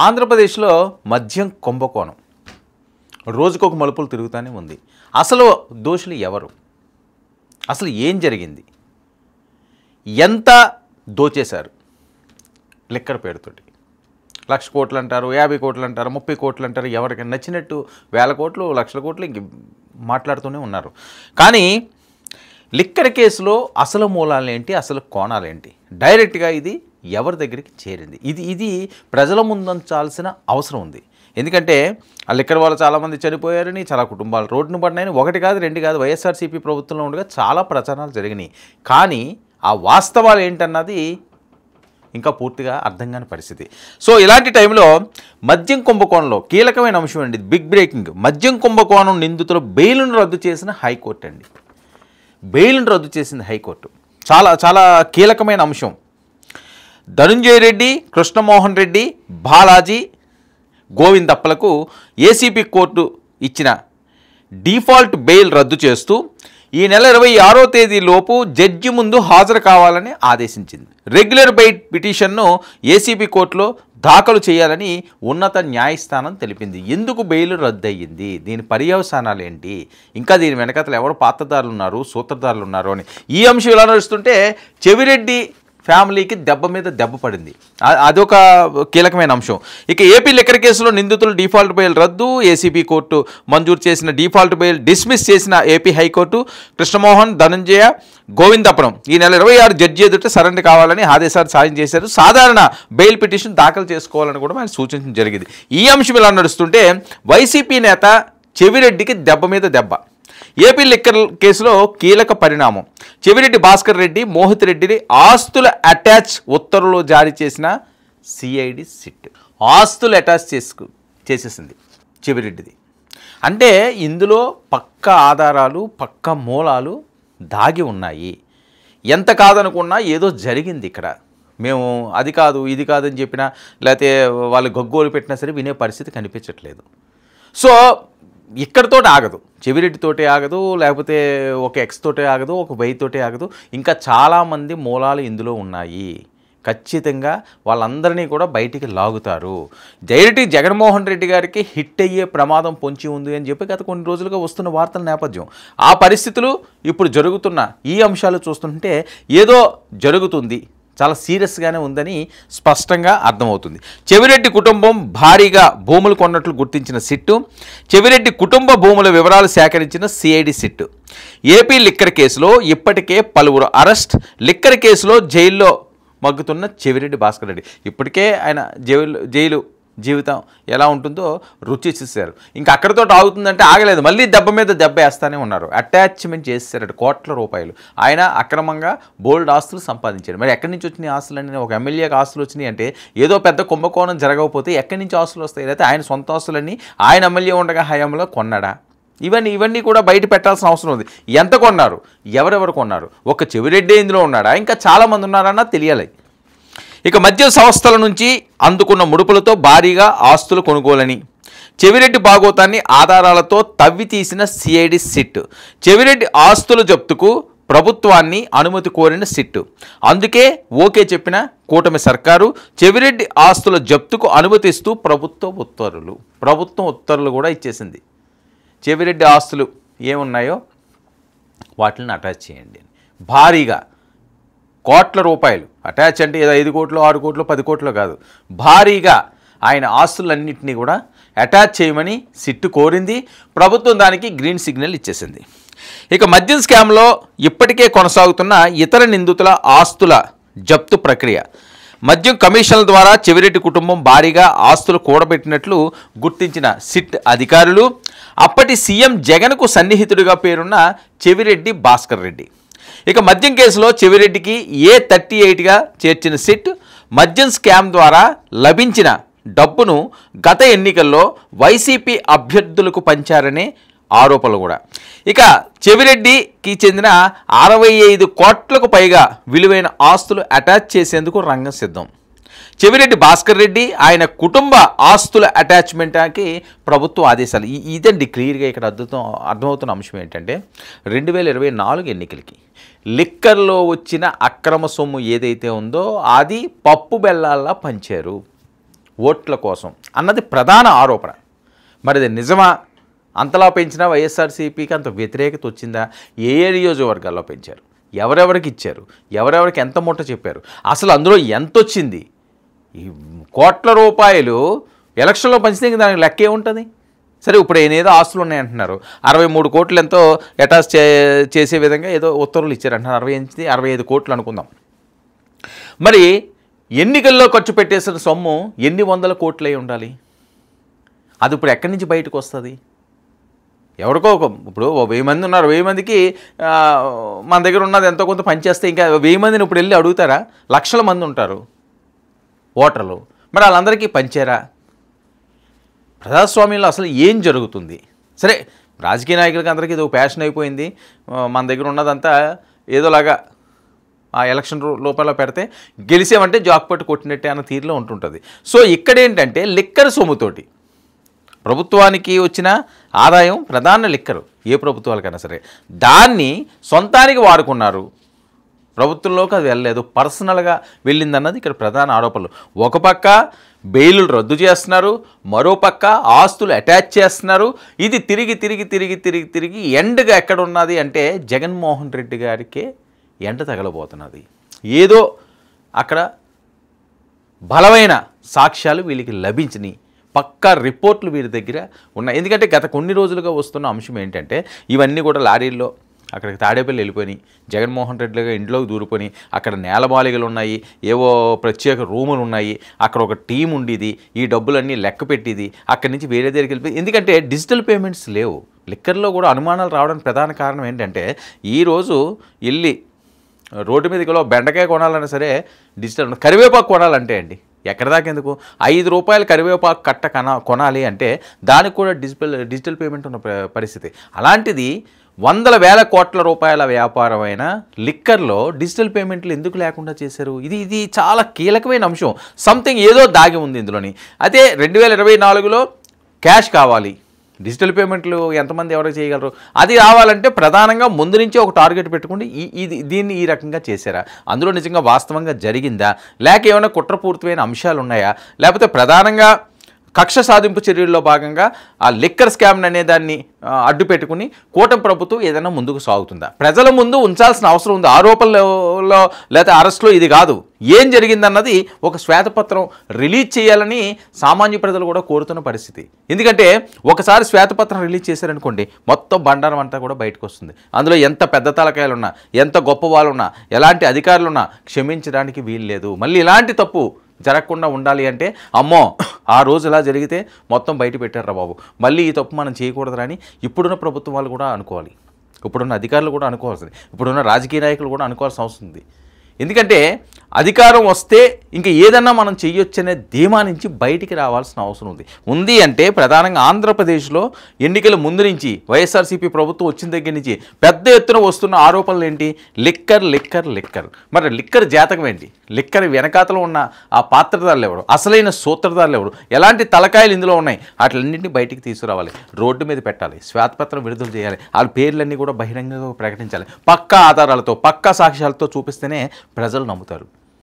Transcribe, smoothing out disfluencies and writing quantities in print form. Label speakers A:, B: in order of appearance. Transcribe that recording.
A: ఆంధ్రప్రదేశ్లో మద్యం కుంభకోణం రోజుకొక మలుపులు తిరుగుతూనే ఉంది. అసలు దోషులు ఎవరు? అసలు ఏం జరిగింది? ఎంత దోచేశారు? లిక్కర్ పేరుతోటి 1,00,000 కోట్లు అంటారు, 50 కోట్లు అంటారు, 30 కోట్లు అంటారు, ఎవరికి నచ్చినట్టు 1,000 కోట్లు, 1,00,000 కోట్లు ఇంక మాట్లాడుతూనే ఉన్నారు. కానీ లిక్కర్ కేసులో అసలు మూలాలేంటి, అసలు కోణాలేంటి, డైరెక్ట్గా ఇది ఎవరి దగ్గరికి చేరింది, ఇది ప్రజల ముందుంచాల్సిన అవసరం ఉంది. ఎందుకంటే ఆ లిక్కర్ వాళ్ళు చాలామంది చనిపోయారని, చాలా కుటుంబాలు రోడ్డును పడినాయని, 1 కాదు 2 కాదు, వైఎస్ఆర్సీపీ ప్రభుత్వంలో ఉండగా చాలా ప్రచారాలు జరిగినాయి. కానీ ఆ వాస్తవాలు ఏంటన్నది ఇంకా పూర్తిగా అర్థం కాని పరిస్థితి. సో ఇలాంటి టైంలో మద్యం కుంభకోణంలో కీలకమైన అంశం అండి, బిగ్ బ్రేకింగ్. మద్యం కుంభకోణం నిందితులు బెయిల్ను రద్దు చేసిన హైకోర్టు అండి. బెయిల్ను రద్దు చేసింది హైకోర్టు. చాలా చాలా కీలకమైన అంశం. ధనుంజయ రెడ్డి, కృష్ణమోహన్ రెడ్డి, బాలాజీ, గోవిందప్పలకు ఏసీబీ కోర్టు ఇచ్చిన డిఫాల్ట్ బెయిల్ రద్దు చేస్తూ ఈ నెల 26వ తేదీలోపు జడ్జి ముందు హాజరు కావాలని ఆదేశించింది. రెగ్యులర్ బెయిల్ పిటిషన్ను ఏసీబీ కోర్టులో దాఖలు చేయాలని ఉన్నత న్యాయస్థానం తెలిపింది. ఎందుకు బెయిల్ రద్దు అయ్యింది, దీని పర్యవసానాలు ఏంటి, ఇంకా దీని వెనకతలు ఎవరు పాత్రదారులు ఉన్నారు, సూత్రధారులు ఉన్నారు అని ఈ అంశం ఇలా నడుస్తుంటే చెవిరెడ్డి ఫ్యామిలీకి దెబ్బ మీద దెబ్బ పడింది. అదొక కీలకమైన అంశం. ఇక ఏపీ లిక్కర్ కేసులో నిందితులు డిఫాల్ట్ బెయిల్ రద్దు, ఏసీబీ కోర్టు మంజూరు చేసిన డిఫాల్ట్ బెయిల్ డిస్మిస్ చేసిన ఏపీ హైకోర్టు కృష్ణమోహన్, ధనంజయ, గోవిందపురం ఈ నెల 26 జడ్జి ఎదుట సరెండర్ కావాలని ఆదేశాలు సాయం చేశారు. సాధారణ బెయిల్ పిటిషన్ దాఖలు చేసుకోవాలని కూడా ఆయన సూచించడం జరిగింది. ఈ అంశం ఇలా నడుస్తుంటే వైసీపీ నేత చెవిరెడ్డికి దెబ్బ మీద దెబ్బ. ఏపీ లిక్కర్ కేసులో కీలక పరిణామం. చెవిరెడ్డి భాస్కర్ రెడ్డి, మోహిత్ రెడ్డిని ఆస్తుల అటాచ్ ఉత్తర్వులు జారీ చేసిన సిఐడి సిట్ ఆస్తులు అటాచ్ చేసేసింది చెవిరెడ్డిది. అంటే ఇందులో పక్క ఆధారాలు, పక్క మూలాలు దాగి ఉన్నాయి. ఎంత కాదనుకున్నా ఏదో జరిగింది ఇక్కడ. మేము అది కాదు ఇది కాదని చెప్పినా, లేకపోతే వాళ్ళు గగ్గోలు పెట్టినా సరే వినే పరిస్థితి కనిపించట్లేదు. సో ఇక్కడితో ఆగదు, చెవిరెడ్డితోటే ఆగదు, లేకపోతే ఒక ఎక్స్ తోటే ఆగదు, ఒక వై తోటే ఆగదు. ఇంకా చాలామంది మూలాలు ఇందులో ఉన్నాయి. ఖచ్చితంగా వాళ్ళందరినీ కూడా బయటికి లాగుతారు. డైరెక్ట్ జగన్మోహన్ రెడ్డి గారికి హిట్ అయ్యే ప్రమాదం పొంచి ఉంది అని చెప్పి గత కొన్ని రోజులుగా వస్తున్న వార్తల నేపథ్యం. ఆ పరిస్థితులు ఇప్పుడు జరుగుతున్న ఈ అంశాలు చూస్తుంటే ఏదో జరుగుతుంది, చాలా సీరియస్గానే ఉందని స్పష్టంగా అర్థమవుతుంది. చెవిరెడ్డి కుటుంబం భారీగా భూములు కొన్నట్లు గుర్తించిన సిట్టు, చెవిరెడ్డి కుటుంబ భూముల వివరాలు సేకరించిన సిఐడి సిట్టు. ఏపీ లిక్కర్ కేసులో ఇప్పటికే పలువురు అరెస్ట్. లిక్కర్ కేసులో జైల్లో మగ్గుతున్న చెవిరెడ్డి భాస్కర్ రెడ్డి. ఇప్పటికే ఆయన జైలు జీవితం ఎలా ఉంటుందో రుచి చూశారు. ఇంకా అక్కడితో ఆగుతుందంటే ఆగలేదు, మళ్ళీ దెబ్బ మీద దెబ్బ వేస్తూనే ఉన్నారు. అటాచ్మెంట్ చేశారు కోట్ల రూపాయలు. ఆయన అక్రమంగా బోల్డ్ ఆస్తులు సంపాదించారు. మరి ఎక్కడి నుంచి వచ్చినాయి ఆస్తులు అంటే, ఒక ఎమ్మెల్యేకి ఆస్తులు వచ్చినాయి అంటే ఏదో పెద్ద కుంభకోణం జరగకపోతే ఎక్కడి నుంచి ఆస్తులు వస్తాయి? లేకపోతే ఆయన సొంత ఆస్తులన్నీ ఆయన ఎమ్మెల్యే ఉండగా హయాంలో కొన్నాడా? ఇవన్నీ కూడా బయట పెట్టాల్సిన అవసరం ఉంది. ఎంత కొన్నారు, ఎవరెవరు కొన్నారు, ఒక చెవిరెడ్డి ఇందులో ఉన్నాడా, ఇంకా చాలామంది ఉన్నారన్నా తెలియాలి. ఇక మద్యం సంస్థల నుంచి అందుకున్న ముడుపులతో భారీగా ఆస్తులు కొనుగోలని, చెవిరెడ్డి భాగోతాన్ని ఆధారాలతో తవ్వి తీసిన సిఐడి సిట్, చెవిరెడ్డి ఆస్తుల జప్తుకు ప్రభుత్వాన్ని అనుమతి కోరిన సిట్టు. అందుకే ఓకే చెప్పిన కూటమి సర్కారు చెవిరెడ్డి ఆస్తుల జప్తుకు అనుమతిస్తూ ప్రభుత్వం ఉత్తర్వులు కూడా ఇచ్చేసింది. చెవిరెడ్డి ఆస్తులు ఏమున్నాయో వాటిని అటాచ్ చేయండి. భారీగా కోట్ల రూపాయలు అటాచ్ అంటే ఏదో 5 కోట్లు 6 కోట్లు 10 కోట్లు కాదు, భారీగా ఆయన ఆస్తులన్నింటినీ కూడా అటాచ్ చేయమని సిట్టు కోరింది. ప్రభుత్వం దానికి గ్రీన్ సిగ్నల్ ఇచ్చేసింది. ఇక మద్యం స్కామ్లో ఇప్పటికే కొనసాగుతున్న ఇతర నిందితుల ఆస్తుల జప్తు ప్రక్రియ. మద్యం కమిషన్ల ద్వారా చెవిరెడ్డి కుటుంబం భారీగా ఆస్తులు కూడబెట్టినట్లు గుర్తించిన సిట్ అధికారులు అప్పటి సీఎం జగన్కు సన్నిహితుడిగా పేరున్న చెవిరెడ్డి భాస్కర్ రెడ్డి. ఇక మద్యం కేసులో చెవిరెడ్డికి A38గా చేర్చిన సిట్ మద్యం స్కామ్ ద్వారా లభించిన డబ్బును గత ఎన్నికల్లో వైసీపీ అభ్యర్థులకు పంచారనే ఆరోపణలు కూడా. ఇక చెవిరెడ్డికి చెందిన 65 కోట్లకు పైగా విలువైన ఆస్తులు అటాచ్ చేసేందుకు రంగం సిద్ధం. చెవిరెడ్డి భాస్కర్ రెడ్డి ఆయన కుటుంబ ఆస్తుల అటాచ్మెంట్కి ప్రభుత్వ ఆదేశాలు. ఇదండి క్లియర్గా ఇక్కడ అర్థమవుతున్న అంశం ఏంటంటే 2024 ఎన్నికలకి లిక్కర్లో వచ్చిన అక్రమ సొమ్ము ఏదైతే ఉందో అది పప్పు బెల్లాల్లా పంచారు. ఓట్ల కోసం అన్నది ప్రధాన ఆరోపణ. మరి అది నిజమా? అంతలా పెంచినా వైఎస్ఆర్సీపీకి అంత వ్యతిరేకత వచ్చిందా? ఏ ఏ నియోజకవర్గాల్లో పెంచారు, ఎవరెవరికి ఇచ్చారు, ఎవరెవరికి ఎంత మూట చెప్పారు, అసలు అందులో ఎంత వచ్చింది? ఈ కోట్ల రూపాయలు ఎలక్షన్లో పంచితే దానికి లెక్క ఏముంటుంది? సరే, ఇప్పుడు ఏదో ఆస్తులు ఉన్నాయంటున్నారు, 63 కోట్లు ఎంతో అటాచ్ చేసే విధంగా ఏదో ఉత్తర్వులు ఇచ్చారంటున్నారు, 65 కోట్లు అనుకుందాం. మరి ఎన్నికల్లో ఖర్చు పెట్టేసిన సొమ్ము ఎన్ని వందల కోట్లు అయి ఉండాలి? అది ఇప్పుడు ఎక్కడి నుంచి బయటకు వస్తుంది? ఎవరికో ఇప్పుడు 1000 మంది ఉన్నారు, 1000 మందికి మన దగ్గర ఉన్నది ఎంతో కొంత పనిచేస్తే ఇంకా 1000 మందిని ఇప్పుడు వెళ్ళి అడుగుతారా? లక్షల మంది ఉంటారు ఓటర్లు, మరి వాళ్ళందరికీ పంచారా? ప్రజాస్వామ్యంలో అసలు ఏం జరుగుతుంది? సరే, రాజకీయ నాయకులకి అందరికీ ఇది ఒక ప్యాషన్ అయిపోయింది, మన దగ్గర ఉన్నదంతా ఏదోలాగా ఆ ఎలక్షన్ లోపల పెడితే గెలిసామంటే జాక్పట్టు కొట్టినట్టే అన్న తీరులో ఉంటుంటుంది. సో ఇక్కడేంటంటే లిక్కర్ సొమ్ముతోటి ప్రభుత్వానికి వచ్చిన ఆదాయం ప్రధాన లిక్కరు, ఏ ప్రభుత్వాలకైనా సరే, దాన్ని సొంతానికి వాడుకున్నారు, ప్రభుత్వంలోకి అది వెళ్ళలేదు, పర్సనల్గా వెళ్ళిందన్నది ఇక్కడ ప్రధాన ఆరోపణలు. ఒక పక్క బెయిలు రద్దు చేస్తున్నారు, మరోపక్క ఆస్తులు అటాచ్ చేస్తున్నారు. ఇది తిరిగి తిరిగి తిరిగి తిరిగి తిరిగి ఎండ్గా ఎక్కడ ఉన్నది అంటే జగన్మోహన్ రెడ్డి గారికే ఎండ తగలబోతున్నది. ఏదో అక్కడ బలమైన సాక్ష్యాలు వీళ్ళకి లభించినాయి, పక్కా రిపోర్ట్లు వీరి దగ్గర ఉన్నాయి. ఎందుకంటే గత కొన్ని రోజులుగా వస్తున్న అంశం ఏంటంటే ఇవన్నీ కూడా లారీల్లో అక్కడికి తాడేపల్లి వెళ్ళిపోయి జగన్మోహన్ రెడ్డిగా ఇంట్లోకి దూరిపోయి అక్కడ నేలబాలిగలు ఉన్నాయి, ఏవో ప్రత్యేక రూములు ఉన్నాయి, అక్కడ ఒక టీం ఉండేది, ఈ డబ్బులన్నీ లెక్క పెట్టేది, అక్కడి నుంచి వేరే దగ్గరికి వెళ్ళిపోయి. ఎందుకంటే డిజిటల్ పేమెంట్స్ లేవు. లిక్కర్లో కూడా అనుమానాలు రావడానికి ప్రధాన కారణం ఏంటంటే ఈరోజు వెళ్ళి రోడ్డు మీదకి బెండకాయ కొనాలన్నా సరే డిజిటల్, కరివేపాకు కొనాలంటే అండి ఎక్కడ దాకా ఎందుకు, 5 రూపాయలు కరివేపాకు కట్ట కొనాలి అంటే దానికి కూడా డిజిటల్ పేమెంట్ ఉన్న పరిస్థితి. అలాంటిది వందల వేల కోట్ల రూపాయల వ్యాపారమైన లిక్కర్లో డిజిటల్ పేమెంట్లు ఎందుకు లేకుండా చేశారు? ఇది చాలా కీలకమైన అంశం. సంథింగ్ ఏదో దాగి ఉంది ఇందులోని. అదే 2024లో క్యాష్ కావాలి, డిజిటల్ పేమెంట్లు ఎంతమంది ఎవరికి చేయగలరు? అది రావాలంటే ప్రధానంగా ముందు నుంచే ఒక టార్గెట్ పెట్టుకుంటే దీన్ని ఈ రకంగా చేశారా? అందులో నిజంగా వాస్తవంగా జరిగిందా, లేక ఏమైనా కుట్రపూరితమైన అంశాలు ఉన్నాయా, లేకపోతే ప్రధానంగా కక్ష సాధింపు చర్యల్లో భాగంగా ఆ లిక్కర్ స్కామ్ అనే దాన్ని అడ్డు పెట్టుకుని కూటమి ప్రభుత్వం ఏదైనా ముందుకు సాగుతుందా? ప్రజల ముందు ఉంచాల్సిన అవసరం ఉంది. ఆరోపణలో లేదా అరెస్ట్లో ఇది కాదు, ఏం జరిగిందన్నది ఒక శ్వేతపత్రం రిలీజ్ చేయాలని సామాన్య ప్రజలు కూడా కోరుతున్న పరిస్థితి. ఎందుకంటే ఒకసారి శ్వేతపత్రం రిలీజ్ చేశారనుకోండి, మొత్తం బండారం అంతా కూడా బయటకు వస్తుంది. అందులో ఎంత పెద్ద తలకాయలున్నా, ఎంత గొప్ప వాళ్ళున్నా, ఎలాంటి అధికారులున్నా క్షమించడానికి వీలు లేదు. మళ్ళీ ఇలాంటి తప్పు జరగకుండా ఉండాలి అంటే అమ్మో ఆ రోజు ఇలా జరిగితే మొత్తం బయట పెట్టారా బాబు, మళ్ళీ ఈ తప్పు మనం చేయకూడదని ఇప్పుడున్న ప్రభుత్వం వాళ్ళు కూడా అనుకోవాలి, ఇప్పుడున్న అధికారులు కూడా అనుకోవాల్సింది, ఇప్పుడున్న రాజకీయ నాయకులు కూడా అనుకోవాల్సిన అవసరం ఉంది. ఎందుకంటే అధికారం వస్తే ఇంకా ఏదన్నా మనం చెయ్యొచ్చనే ధీమా నుంచి బయటికి రావాల్సిన అవసరం ఉంది అంటే ప్రధానంగా ఆంధ్రప్రదేశ్లో ఎన్నికల ముందు నుంచి వైఎస్ఆర్సీపీ ప్రభుత్వం వచ్చిన దగ్గర నుంచి పెద్ద ఎత్తున వస్తున్న ఆరోపణలు ఏంటి? Liquor liquor liquor. మరి లిక్కర్ జాతకం ఏంటి? లిక్కర్ వెనకాతలో ఉన్న ఆ పాత్రధారులు ఎవరు, అసలైన సూత్రధారులు ఎవరు, ఎలాంటి తలకాయలు ఇందులో ఉన్నాయి, వాటిలన్నింటినీ బయటికి తీసుకురావాలి, రోడ్డు మీద పెట్టాలి, శ్వేతపత్రం విడుదల చేయాలి, వాళ్ళ పేర్లన్నీ కూడా బహిరంగంగా ప్రకటించాలి, పక్కా ఆధారాలతో పక్కా సాక్ష్యాలతో చూపిస్తేనే ప్రజలు నమ్ముతారు.